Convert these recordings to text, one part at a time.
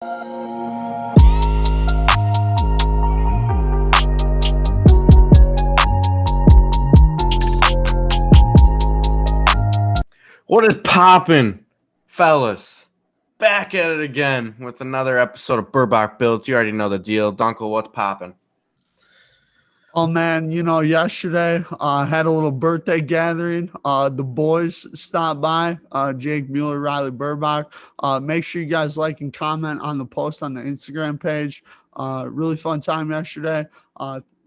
What is poppin', fellas? Back at it again with another episode of Burbach Built. You already know the deal. Dunkel, what's poppin'? Oh man, yesterday I had a little birthday gathering. The boys stopped by, Jake Mueller, Riley Burbach. Make sure you guys like and comment on the post on the Instagram page. Really fun time yesterday.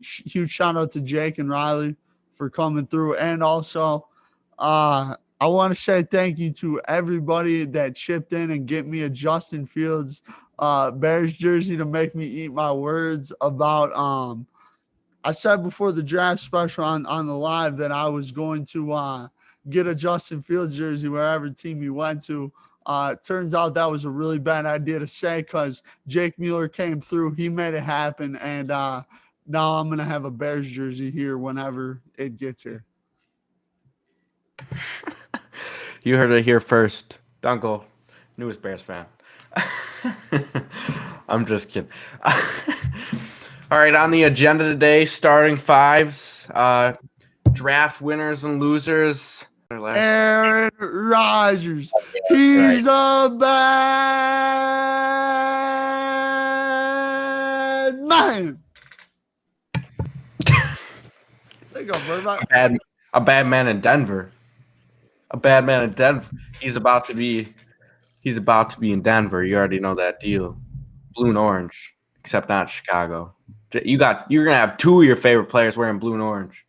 Huge shout out to Jake and Riley for coming through. And also, I want to say thank you to everybody that chipped in and get me a Justin Fields Bears jersey to make me eat my words about I said before the draft special on the live that I was going to get a Justin Fields jersey wherever team he went to. Turns out that was a really bad idea to say because Jake Mueller came through. He made it happen, and now I'm going to have a Bears jersey here whenever it gets here. You heard it here first. Dunkel, newest Bears fan. I'm just kidding. All right, on the agenda today, starting fives, draft winners and losers. Aaron Rodgers. He's a bad man. There you go, Burbach. A bad man in Denver. A bad man in Denver. He's about to be in Denver. You already know that deal. Blue and orange, except not Chicago. You're gonna have two of your favorite players wearing blue and orange.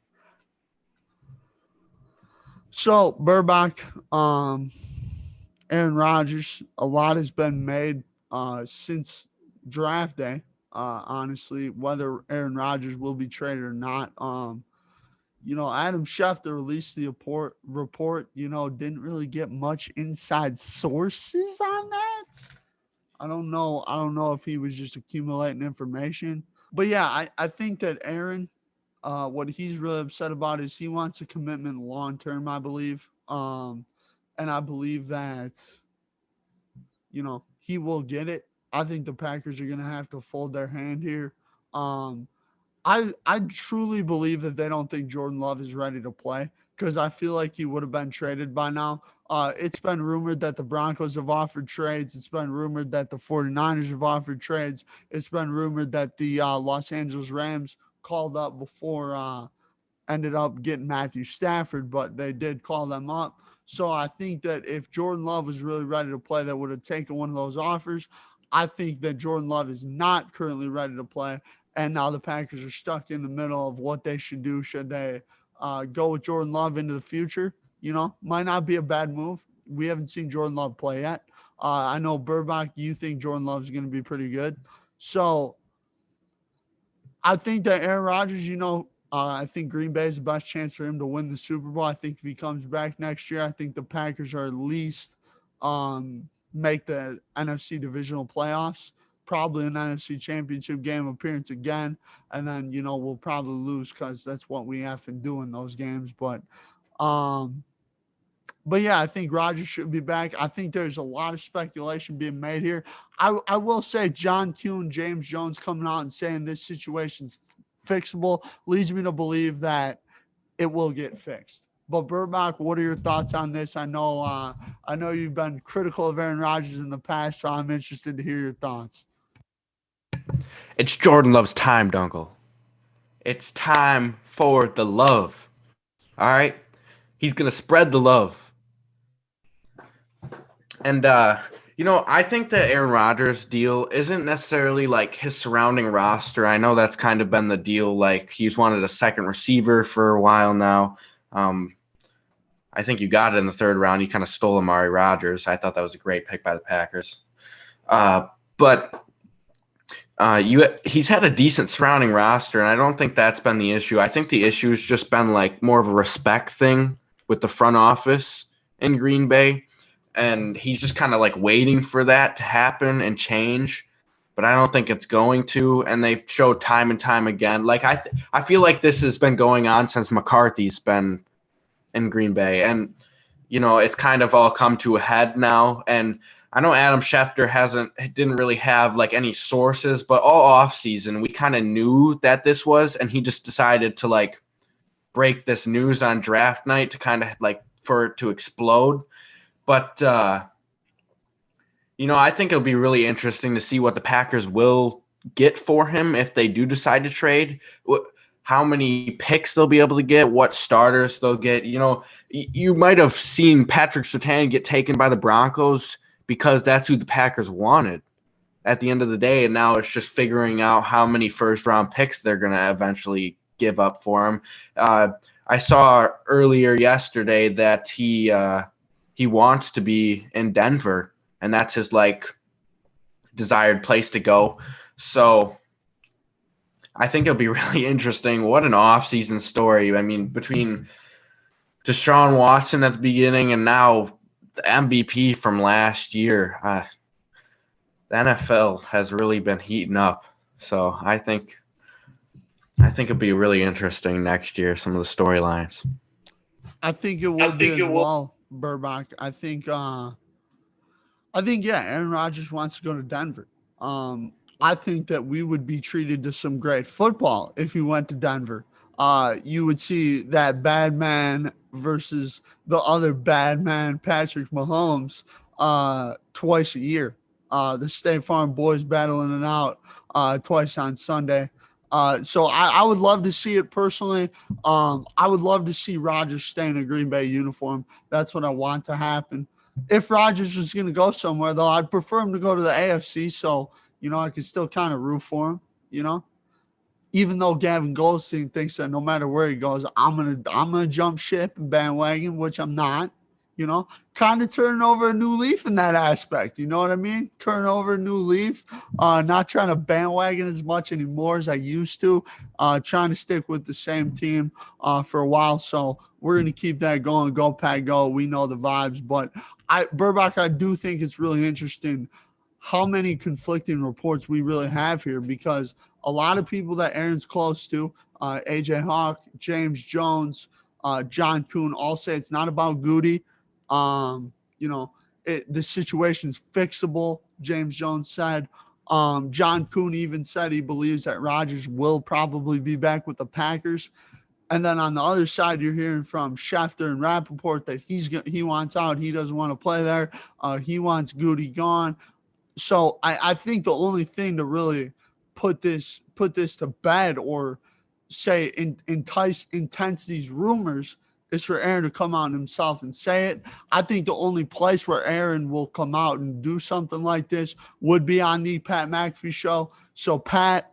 So Burbach, Aaron Rodgers, a lot has been made since draft day. Honestly, whether Aaron Rodgers will be traded or not. Adam Schefter released the report, didn't really get much inside sources on that. I don't know if he was just accumulating information. But yeah, I think that Aaron, what he's really upset about is he wants a commitment long-term, I believe. And I believe that, he will get it. I think the Packers are going to have to fold their hand here. I truly believe that they don't think Jordan Love is ready to play because I feel like he would have been traded by now. It's been rumored that the Broncos have offered trades. It's been rumored that the 49ers have offered trades. It's been rumored that the Los Angeles Rams called up before ended up getting Matthew Stafford, but they did call them up. So I think that if Jordan Love was really ready to play, they would have taken one of those offers. I think that Jordan Love is not currently ready to play. And now the Packers are stuck in the middle of what they should do. Should they go with Jordan Love into the future? Might not be a bad move. We haven't seen Jordan Love play yet. I know, Burbach, you think Jordan Love is going to be pretty good. So I think that Aaron Rodgers, I think Green Bay is the best chance for him to win the Super Bowl. I think if he comes back next year, I think the Packers are at least make the NFC divisional playoffs. Probably an NFC championship game appearance again. And then, we'll probably lose because that's what we have to do in those games. But yeah, I think Rodgers should be back. I think there's a lot of speculation being made here. I will say John Q and James Jones coming out and saying this situation's fixable leads me to believe that it will get fixed. But Burbach, what are your thoughts on this? I know you've been critical of Aaron Rodgers in the past, so I'm interested to hear your thoughts. It's Jordan Love's time, Dunkel. It's time for the love. All right? He's going to spread the love. And, I think that Aaron Rodgers' deal isn't necessarily like his surrounding roster. I know that's kind of been the deal. Like, he's wanted a second receiver for a while now. I think you got it in the third round. You kind of stole Amari Rodgers. I thought that was a great pick by the Packers. But he's had a decent surrounding roster, and I don't think that's been the issue. I think the issue has just been like more of a respect thing with the front office in Green Bay, and he's just kind of like waiting for that to happen and change. But I don't think it's going to, and they've showed time and time again. Like I feel like this has been going on since McCarthy's been in Green Bay, and it's kind of all come to a head now. And I know Adam Schefter didn't really have like any sources, but all off season we kind of knew that this was, and he just decided to like break this news on draft night to kind of like for it to explode. But I think it'll be really interesting to see what the Packers will get for him if they do decide to trade. How many picks they'll be able to get, what starters they'll get. You might have seen Patrick Surtain get taken by the Broncos because that's who the Packers wanted at the end of the day, and now it's just figuring out how many first-round picks they're going to eventually give up for him. I saw earlier yesterday that he wants to be in Denver, and that's his like desired place to go. So I think it'll be really interesting. What an off-season story. I mean, between Deshaun Watson at the beginning and now the MVP from last year, the NFL has really been heating up. So I think it'll be really interesting next year, some of the storylines. I think it will be as well, Burbach. I think yeah, Aaron Rodgers wants to go to Denver. I think that we would be treated to some great football if he went to Denver. You would see that bad man versus the other bad man, Patrick Mahomes, twice a year. The State Farm boys battling it out twice on Sunday. So I would love to see it personally. I would love to see Rodgers stay in a Green Bay uniform. That's what I want to happen. If Rodgers was going to go somewhere, though, I'd prefer him to go to the AFC. So, I could still kind of root for him, even though Gavin Goldstein thinks that no matter where he goes, I'm gonna jump ship and bandwagon, which I'm not, kind of turning over a new leaf in that aspect. You know what I mean? Turn over a new leaf, not trying to bandwagon as much anymore as I used to, trying to stick with the same team for a while. So we're going to keep that going. Go Pack Go. We know the vibes, but Burbach, I do think it's really interesting how many conflicting reports we really have here, because a lot of people that Aaron's close to, AJ Hawk, James Jones, John Kuhn, all say it's not about Goody. The situation's fixable, James Jones said. John Kuhn even said he believes that Rodgers will probably be back with the Packers. And then on the other side, you're hearing from Schefter and Rappaport that he wants out. He doesn't want to play there. He wants Goody gone. So I think the only thing to really put this to bed or say intense these rumors is for Aaron to come out himself and say it. I think the only place where Aaron will come out and do something like this would be on the Pat McAfee show. So Pat,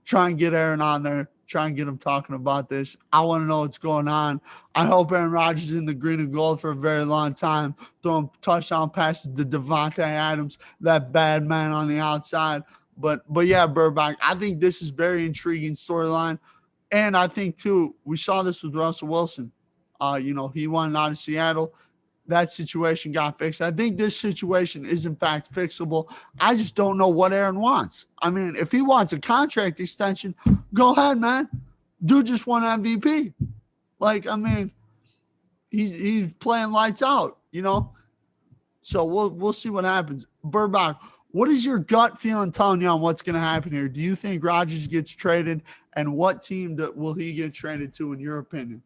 try and get Aaron on there. Try and get him talking about this. I want to know what's going on. I hope Aaron Rodgers is in the green and gold for a very long time, throwing touchdown passes to Devontae Adams, that bad man on the outside. But yeah, Burbach, I think this is very intriguing storyline. And I think, too, we saw this with Russell Wilson. He wanted out of Seattle. That situation got fixed. I think this situation is, in fact, fixable. I just don't know what Aaron wants. I mean, if he wants a contract extension, go ahead, man. Dude just won MVP. He's playing lights out, So we'll see what happens. Burbach, what is your gut feeling telling you on what's going to happen here? Do you think Rodgers gets traded, and what team will he get traded to, in your opinion?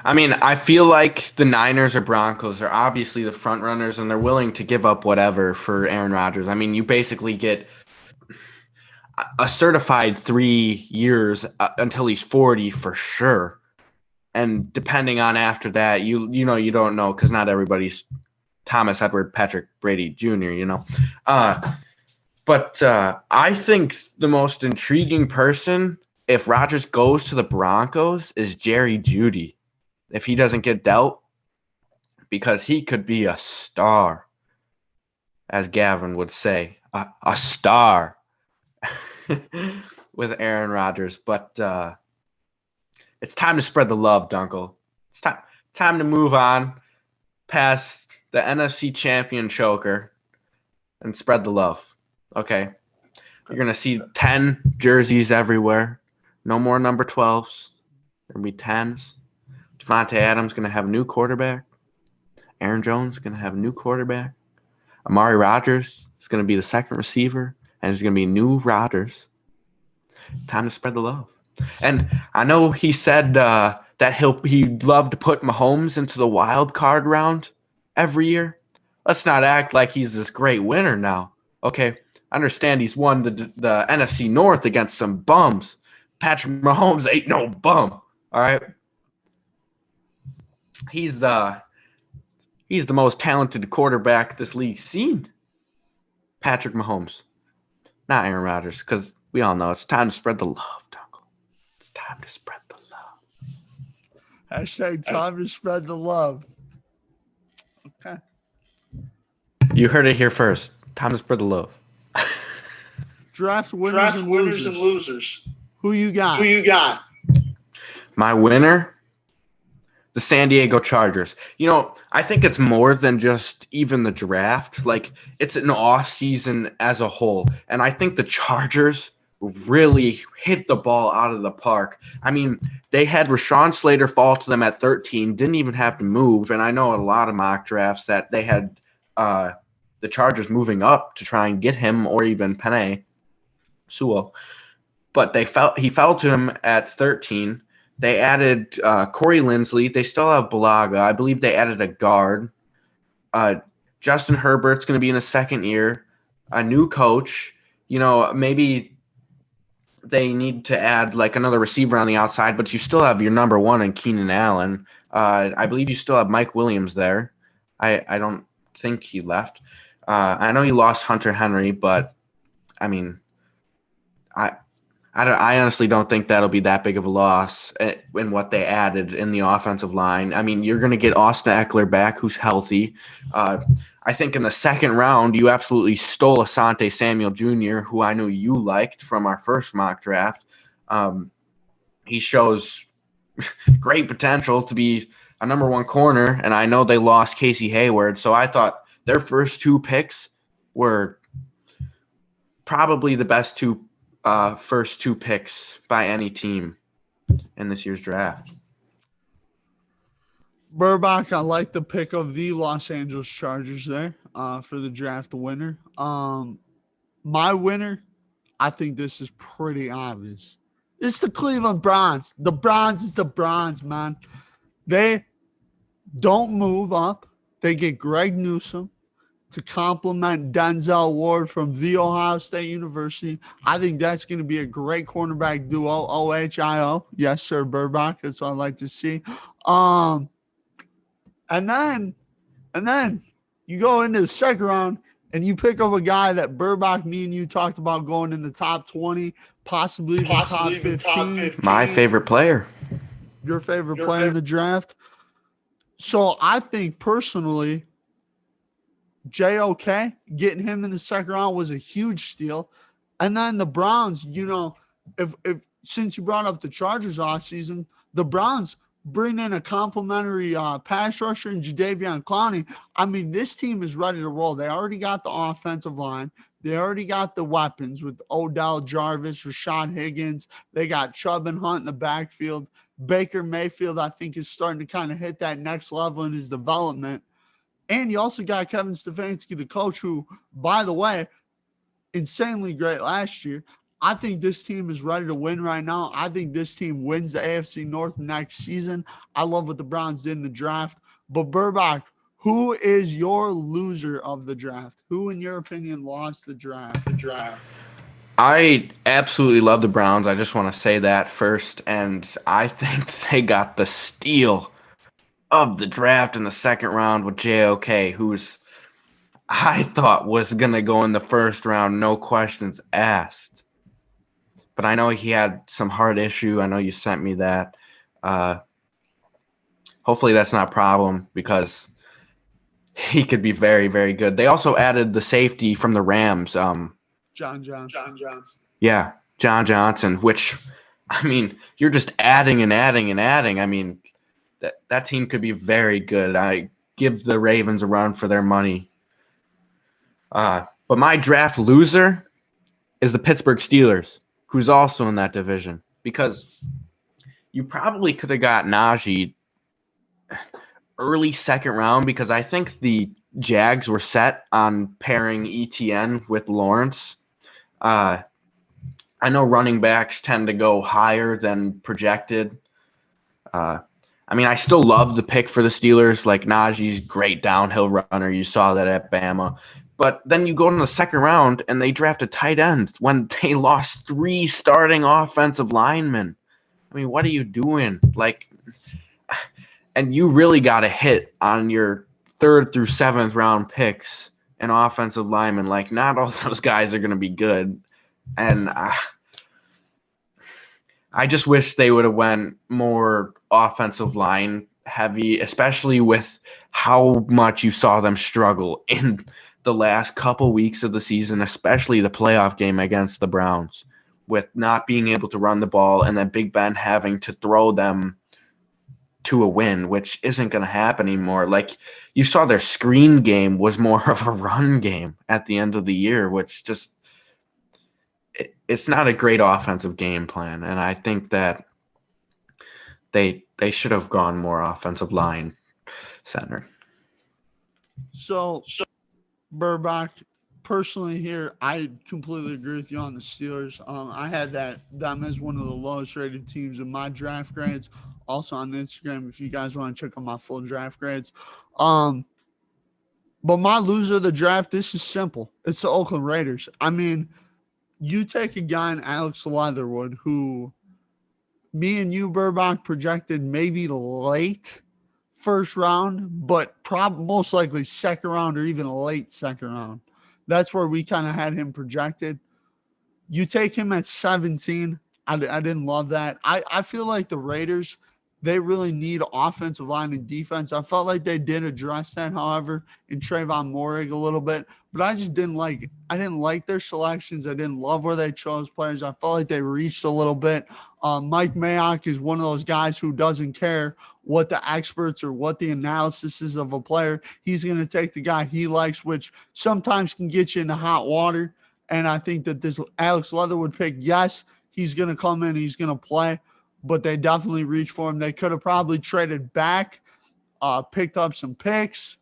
I mean, I feel like the Niners or Broncos are obviously the front runners, and they're willing to give up whatever for Aaron Rodgers. I mean, you basically get a certified 3 years until he's 40 for sure. And depending on after that, you don't know, because not everybody's Thomas Edward Patrick Brady Jr., But I think the most intriguing person, if Rodgers goes to the Broncos, is Jerry Jeudy. If he doesn't get dealt, because he could be a star, as Gavin would say, a star with Aaron Rodgers. But it's time to spread the love, Dunkel. It's time to move on past the NFC champion choker and spread the love. Okay? You're going to see 10 jerseys everywhere. No more number 12s. There'll be 10s. Devontae Adams going to have a new quarterback. Aaron Jones is going to have a new quarterback. Amari Rodgers is going to be the second receiver, and it's going to be new Rodgers. Time to spread the love. And I know he said that he'd love to put Mahomes into the wild card round every year. Let's not act like he's this great winner now. Okay, I understand he's won the NFC North against some bums. Patrick Mahomes ain't no bum. All right, he's the most talented quarterback this league's seen. Patrick Mahomes, not Aaron Rodgers, because we all know it's time to spread the love, Dunkel. It's time to spread the love. Hashtag time to spread the love. Okay. You heard it here first. Time to spread the love. Draft winners and losers. Who you got? My winner, the San Diego Chargers. I think it's more than just even the draft. Like, it's an off season as a whole. And I think the Chargers really hit the ball out of the park. I mean, they had Rashawn Slater fall to them at 13, didn't even have to move. And I know a lot of mock drafts that they had the Chargers moving up to try and get him, or even Penei Sewell. But he fell to him at 13. They added Corey Linsley. They still have Balaga. I believe they added a guard. Justin Herbert's going to be in his second year. A new coach. Maybe they need to add like another receiver on the outside, but you still have your number one in Keenan Allen. I believe you still have Mike Williams there. I don't think he left. I know you lost Hunter Henry, but I mean, I honestly don't think that'll be that big of a loss in what they added in the offensive line. I mean, you're going to get Austin Eckler back, who's healthy. I think in the second round, you absolutely stole Asante Samuel Jr., who I know you liked from our first mock draft. He shows great potential to be a number one corner, and I know they lost Casey Hayward, so I thought their first two picks were probably the best first two picks by any team in this year's draft. Burbach, I like the pick of the Los Angeles Chargers there for the draft winner. My winner, I think this is pretty obvious. It's the Cleveland Browns. The Browns is the Browns, man. They don't move up. They get Greg Newsome to complement Denzel Ward from The Ohio State University. I think that's going to be a great cornerback duo, OHIO. Yes, sir, Burbach. That's what I'd like to see. And then you go into the second round and you pick up a guy that Burbach, me and you talked about going in the top 20, possibly the top 15. My favorite player. Your favorite player in the draft. So I think personally, JOK, getting him in the second round was a huge steal. And then the Browns, if since you brought up the Chargers offseason, the Browns bring in a complimentary pass rusher in Jadeveon Clowney. I mean, this team is ready to roll. They already got the offensive line. They already got the weapons with Odell Jarvis, Rashad Higgins. They got Chubb and Hunt in the backfield. Baker Mayfield, I think, is starting to kind of hit that next level in his development. And you also got Kevin Stefanski, the coach, who, by the way, insanely great last year. I think this team is ready to win right now. I think this team wins the AFC North next season. I love what the Browns did in the draft. But Burbach, who is your loser of the draft? Who, in your opinion, lost the draft? I absolutely love the Browns. I just want to say that first. And I think they got the steal of the draft in the second round with JOK, who's I thought was going to go in the first round, no questions asked. But I know he had some heart issue. I know you sent me that. Hopefully that's not a problem because he could be very, very good. They also added the safety from the Rams. John Johnson. Yeah, John Johnson, which, I mean, you're just adding and adding and adding. I mean, that team could be very good. I give the Ravens a run for their money. But my draft loser is the Pittsburgh Steelers, who's also in that division, because you probably could have got Najee early second round because I think the Jags were set on pairing ETN with Lawrence. I know running backs tend to go higher than projected. I mean, I still love the pick for the Steelers. Like Najee's great downhill runner. You saw that at Bama. But then you go in the second round and they draft a tight end when they lost 3 starting offensive linemen. I mean, what are you doing? Like, and you really got to hit on your 3rd through 7th round picks and offensive linemen. Like, not all those guys are going to be good. And I just wish they would have went more offensive line heavy, especially with how much you saw them struggle in the last couple weeks of the season, especially the playoff game against the Browns, with not being able to run the ball and then Big Ben having to throw them to a win, which isn't going to happen anymore. Like you saw their screen game was more of a run game at the end of the year, which just it's not a great offensive game plan. And I think that they should have gone more offensive line center. So, Burbach, personally here, I completely agree with you on the Steelers. I had them as one of the lowest rated teams in my draft grades. Also on Instagram, if you guys want to check out my full draft grades. But my loser of the draft, this is simple. It's the Oakland Raiders. I mean, you take a guy in Alex Leatherwood who me and you, Burbach, projected maybe late first round, but most likely second round or even late second round. That's where we kind of had him projected. You take him at 17. I didn't love that. I feel like the Raiders, they really need offensive line and defense. I felt like they did address that, however, in Trayvon Moehrig a little bit, but I didn't like their selections. I didn't love where they chose players. I felt like they reached a little bit. Mike Mayock is one of those guys who doesn't care what the experts or what the analysis is of a player. He's going to take the guy he likes, which sometimes can get you into hot water. And I think that this Alex Leatherwood pick, yes, he's going to come in, he's going to play, but they definitely reached for him. They could have probably traded back, picked up some picks,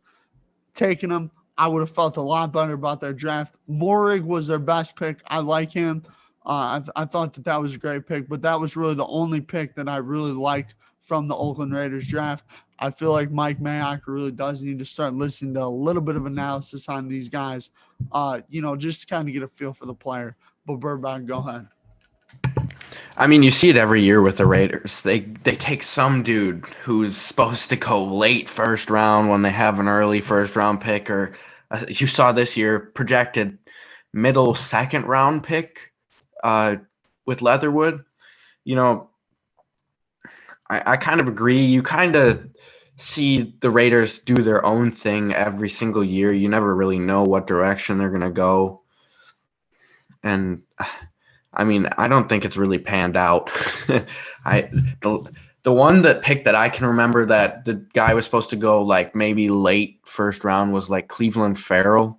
taken them. I would have felt a lot better about their draft. Moehrig was their best pick. I like him. I thought that was a great pick, but that was really the only pick that I really liked from the Oakland Raiders draft. I feel like Mike Mayock really does need to start listening to a little bit of analysis on these guys, just to kind of get a feel for the player. But Burbach, go ahead. I mean, you see it every year with the Raiders. They take some dude who's supposed to go late first round when they have an early first round pick, or you saw this year projected middle second round pick with Leatherwood. I kind of agree. You kind of see the Raiders do their own thing every single year. You never really know what direction they're going to go. And I mean, I don't think it's really panned out. The one that picked that I can remember that the guy was supposed to go like maybe late first round was like Cleveland Farrell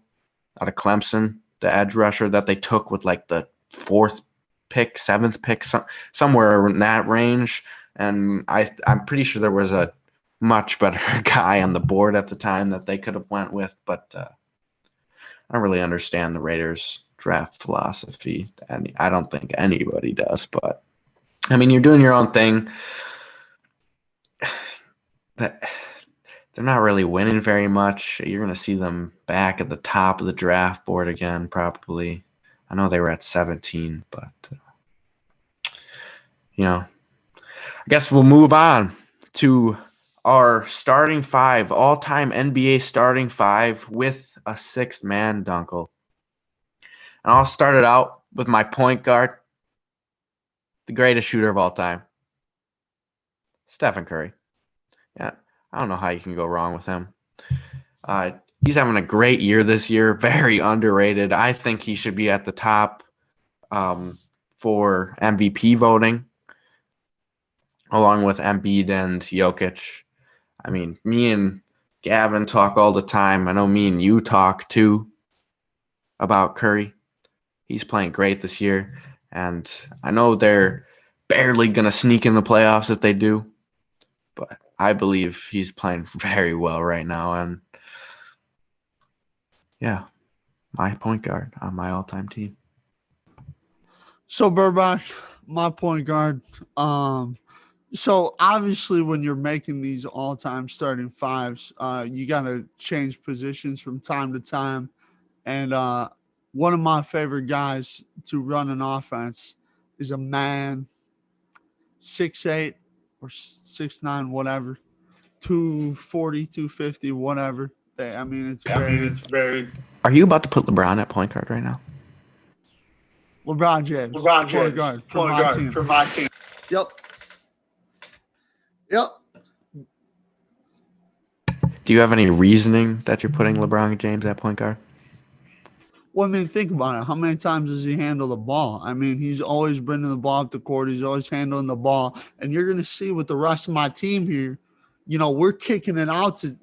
out of Clemson, the edge rusher that they took with like the 4th pick, 7th pick, somewhere in that range. And I'm pretty sure there was a much better guy on the board at the time that they could have went with, but I don't really understand the Raiders draft philosophy, and I don't think anybody does. But I mean, you're doing your own thing. But they're not really winning very much. You're going to see them back at the top of the draft board again, probably. I know they were at 17, but I guess we'll move on to our starting 5, all-time NBA starting 5 with a 6th man, Dunkel. And I'll start it out with my point guard, the greatest shooter of all time, Stephen Curry. Yeah, I don't know how you can go wrong with him. He's having a great year this year, very underrated. I think he should be at the top for MVP voting, along with Embiid and Jokic. I mean, me and Gavin talk all the time. I know me and you talk too about Curry. He's playing great this year, and I know they're barely going to sneak in the playoffs if they do, but I believe he's playing very well right now. And yeah, my point guard on my all-time team. So Burbach, my point guard. So obviously, when you're making these all-time starting fives, you got to change positions from time to time. And one of my favorite guys to run an offense is a man 6'8" or 6'9", whatever, 240, 250, whatever. I mean, it's very Are you about to put LeBron at point guard right now? LeBron James, point guard for my team. Yep. Do you have any reasoning that you're putting LeBron James at point guard? Well, I mean, think about it. How many times does he handle the ball? I mean, he's always bringing the ball up the court. He's always handling the ball. And you're going to see with the rest of my team here, we're kicking out to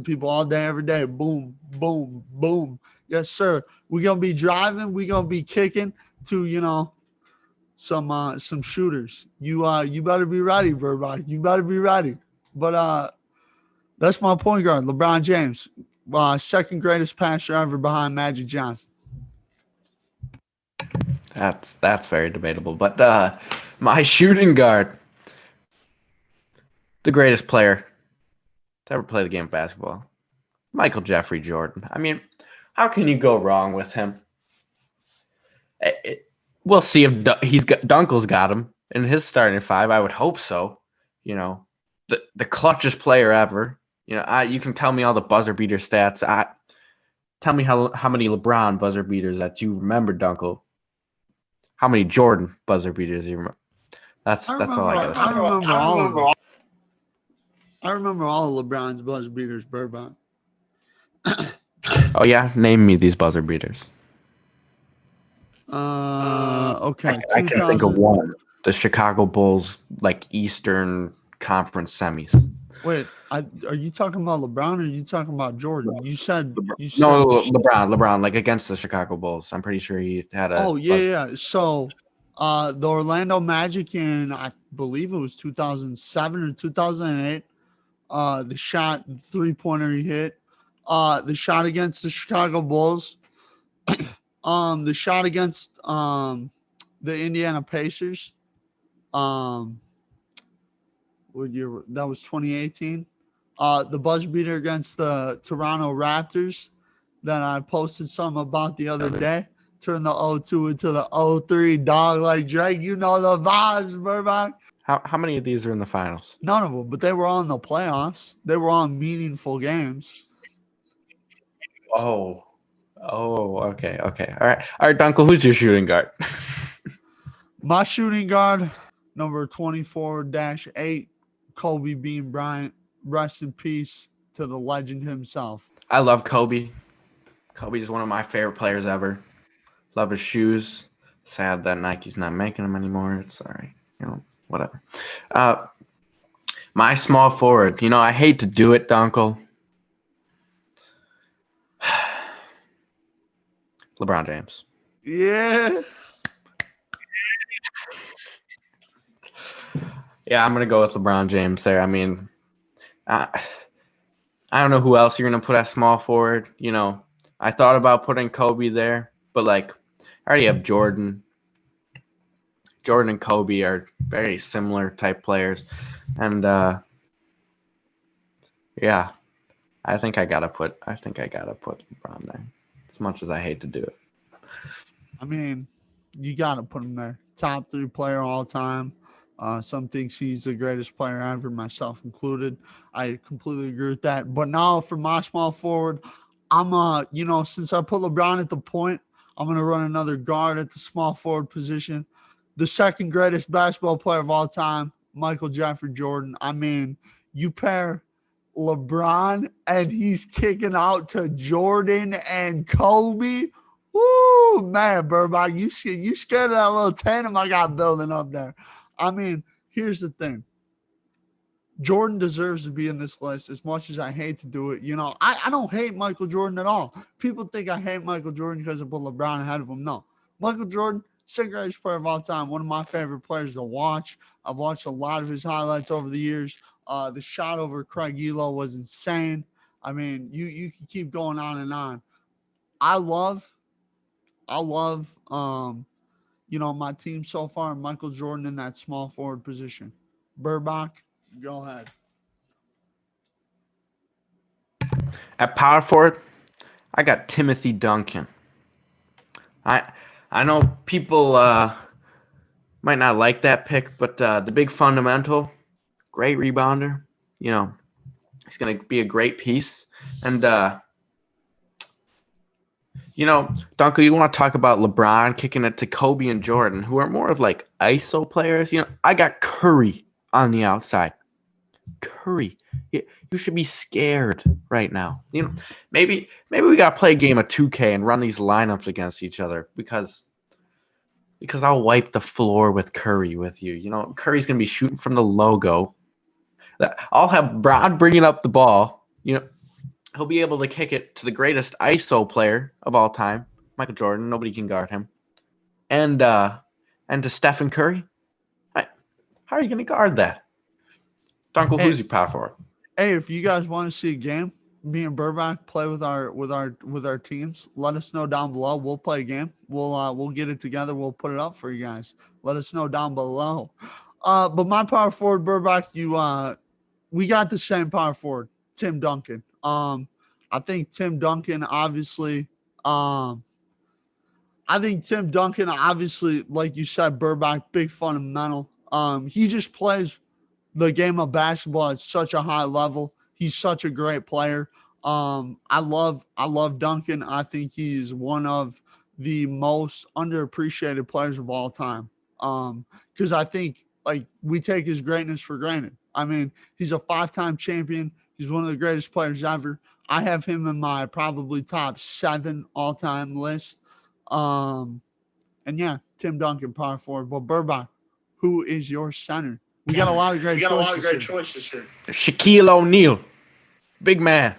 people all day, every day. Boom, boom, boom. Yes, sir. We're going to be driving. We're going to be kicking to, some shooters. You better be ready, Burbach. You better be ready. But that's my point guard, LeBron James. Second greatest passer ever behind Magic Johnson. That's very debatable. But my shooting guard, the greatest player to ever play the game of basketball, Michael Jeffrey Jordan. I mean, how can you go wrong with him? We'll see if Dunkel's got him in his starting five. I would hope so. The clutchest player ever. You can tell me all the buzzer beater stats. Tell me how many LeBron buzzer beaters that you remember, Dunkel. How many Jordan buzzer beaters you remember? That's all I got. I remember all of LeBron's buzzer beaters, Burbach. Oh yeah, name me these buzzer beaters. Okay. I can think of one. The Chicago Bulls, Eastern Conference semis. Wait, are you talking about LeBron or are you talking about Jordan? You said LeBron, against the Chicago Bulls. I'm pretty sure he had a. Oh yeah. So, the Orlando Magic in, I believe it was 2007 or 2008. The 3-pointer he hit. The shot against the Chicago Bulls. The shot against the Indiana Pacers. What year? That was 2018. The buzzer beater against the Toronto Raptors that I posted something about the other day. Turned the 0-2 into the 0-3, dog, like Drake. You know the vibes, Burbach. How many of these are in the finals? None of them, but they were all in the playoffs. They were all meaningful games. Oh, okay. All right, Dunkel, who's your shooting guard? My shooting guard, number 24-8, Kobe Bean Bryant. Rest in peace to the legend himself. I love Kobe. Kobe's one of my favorite players ever. Love his shoes. Sad that Nike's not making them anymore. It's all right. Whatever. My small forward. I hate to do it, Dunkel. LeBron James. Yeah. Yeah, I'm going to go with LeBron James there. I mean, I don't know who else you're going to put at small forward. I thought about putting Kobe there, but I already have Jordan. Jordan and Kobe are very similar type players. And yeah, I think I gotta put LeBron there. As much as I hate to do it. I mean, you gotta put him there. Top 3 player all time. Some thinks he's the greatest player ever, myself included. I completely agree with that. But now for my small forward, I'm since I put LeBron at the point, I'm gonna run another guard at the small forward position. The second greatest basketball player of all time, Michael Jeffrey Jordan. I mean, you pair LeBron and he's kicking out to Jordan and Kobe. Woo, man, Burbach, you scared of that little tandem I got building up there. I mean, here's the thing. Jordan deserves to be in this list as much as I hate to do it. I don't hate Michael Jordan at all. People think I hate Michael Jordan because I put LeBron ahead of him. No. Michael Jordan, second greatest player of all time, one of my favorite players to watch. I've watched a lot of his highlights over the years. The shot over Craig Elo was insane. I mean, you can keep going on and on. I love my team so far. Michael Jordan in that small forward position. Burbach, go ahead. At power forward, I got Timothy Duncan. I I know people might not like that pick, but the big fundamental, great rebounder. You know, he's going to be a great piece. And Duncan, you want to talk about LeBron kicking it to Kobe and Jordan, who are more of like ISO players. I got Curry on the outside. Curry, you should be scared right now. Maybe we got to play a game of 2K and run these lineups against each other because I'll wipe the floor with Curry with you. Curry's going to be shooting from the logo. I'll have Brad bringing up the ball. He'll be able to kick it to the greatest ISO player of all time, Michael Jordan. Nobody can guard him. And to Stephen Curry. How are you going to guard that? Dunkel, who's your power forward? Hey, if you guys want to see a game, me and Burbach play with our teams, let us know down below. We'll play a game. We'll get it together. We'll put it up for you guys. Let us know down below. But my power forward, Burbach, we got the same power forward, Tim Duncan. I think Tim Duncan obviously, like you said, Burbach, big fundamental. He just plays the game of basketball at such a high level. He's such a great player. I love Duncan. I think he's one of the most underappreciated players of all time. Because I think we take his greatness for granted. I mean, he's a 5-time champion. He's one of the greatest players ever. I have him in my probably top 7 all-time list. And yeah, Tim Duncan, power forward. But Burbach, who is your center? We got a lot of great choices here. Shaquille O'Neal, big man,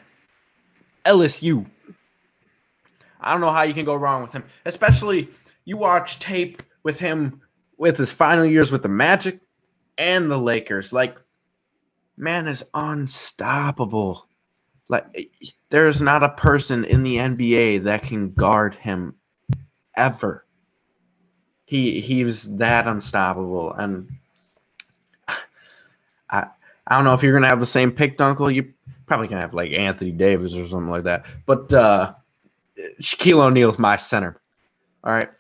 LSU. I don't know how you can go wrong with him. Especially you watch tape with him with his final years with the Magic and the Lakers. Man is unstoppable. There's not a person in the NBA that can guard him ever. He was that unstoppable, and I don't know if you're gonna have the same pick, Dunkel. You probably gonna have Anthony Davis or something like that. But Shaquille O'Neal's my center. All right.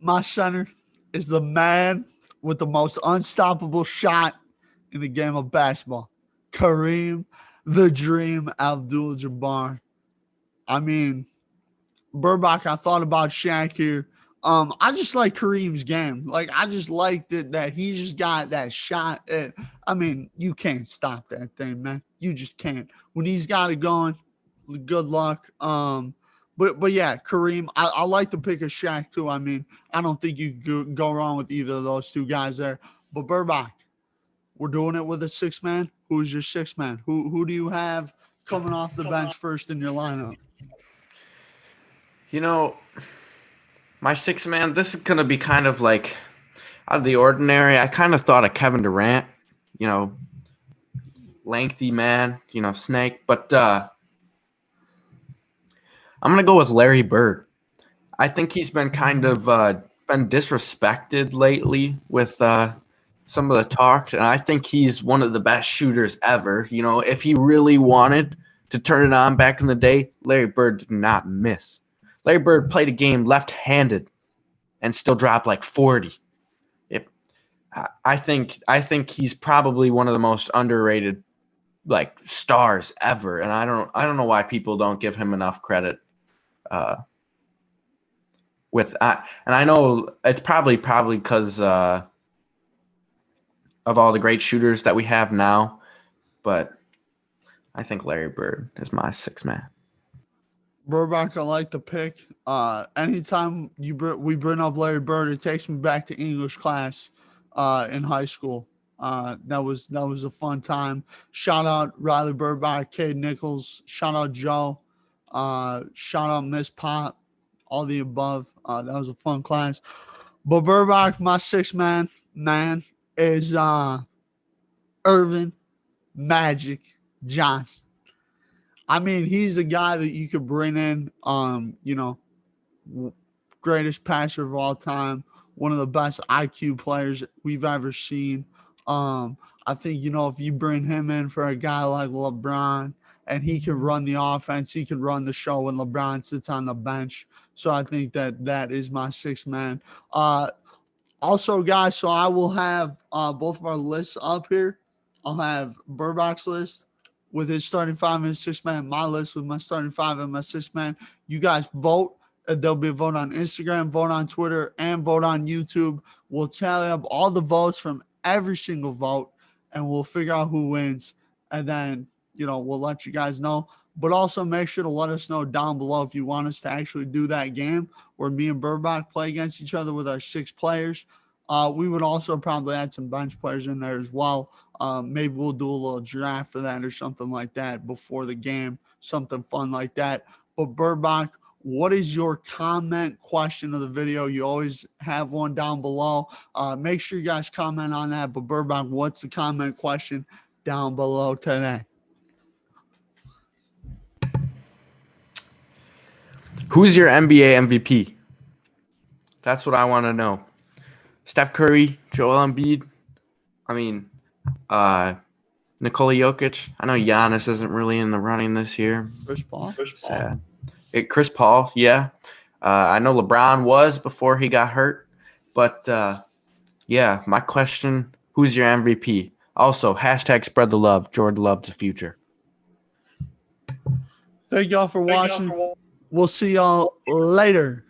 My center is the man with the most unstoppable shot in the game of basketball, Kareem the Dream Abdul-Jabbar. I mean, Burbach, I thought about Shaq here. I just like Kareem's game. I just liked that he just got that shot. I mean, you can't stop that thing, man. You just can't. When he's got it going, good luck. But yeah, Kareem, I like to pick a Shaq too. I mean, I don't think you could go wrong with either of those two guys there. But Burbach, we're doing it with a 6-man. Who's your 6-man? Who do you have coming off the bench first in your lineup? My 6-man, this is going to be kind of out of the ordinary. I kind of thought of Kevin Durant, lengthy man, snake. But I'm going to go with Larry Bird. I think he's been kind of been disrespected lately with some of the talk. And I think he's one of the best shooters ever. If he really wanted to turn it on back in the day, Larry Bird did not miss. Larry Bird played a game left-handed and still dropped 40. I think he's probably one of the most underrated stars ever, and I don't know why people don't give him enough credit. And I know it's probably because of all the great shooters that we have now, but I think Larry Bird is my 6-man. Burbach, I like the pick. Anytime we bring up Larry Bird, it takes me back to English class in high school. That was a fun time. Shout out Riley Burbach, Cade Nichols. Shout out Joe. Shout out Miss Pop. All the above. That was a fun class. But Burbach, my 6-man is Irvin Magic Johnson. I mean, he's a guy that you could bring in, greatest passer of all time, one of the best IQ players we've ever seen. I think, if you bring him in for a guy like LeBron and he can run the offense, he can run the show when LeBron sits on the bench. So I think that is my sixth man. Also, guys, so I will have both of our lists up here. I'll have Burbach's list with his starting five and his six man, my list with my starting five and my six man. You guys vote. There'll be a vote on Instagram, vote on Twitter, and vote on YouTube. We'll tally up all the votes from every single vote, and we'll figure out who wins. And then, we'll let you guys know. But also make sure to let us know down below if you want us to actually do that game where me and Burbach play against each other with our 6 players. We would also probably add some bench players in there as well. Maybe we'll do a little draft for that or something like that before the game, something fun like that. But Burbach, what is your comment question of the video? You always have one down below. Make sure you guys comment on that. But Burbach, what's the comment question down below today? Who's your NBA MVP? That's what I want to know. Steph Curry, Joel Embiid. I mean, Nikola Jokic. I know Giannis isn't really in the running this year. Chris Paul. Sad. Chris Paul, yeah. I know LeBron was before he got hurt. But, yeah, my question, who's your MVP? Also, hashtag spread the love. Jordan loves the future. Thank y'all for watching. We'll see y'all later.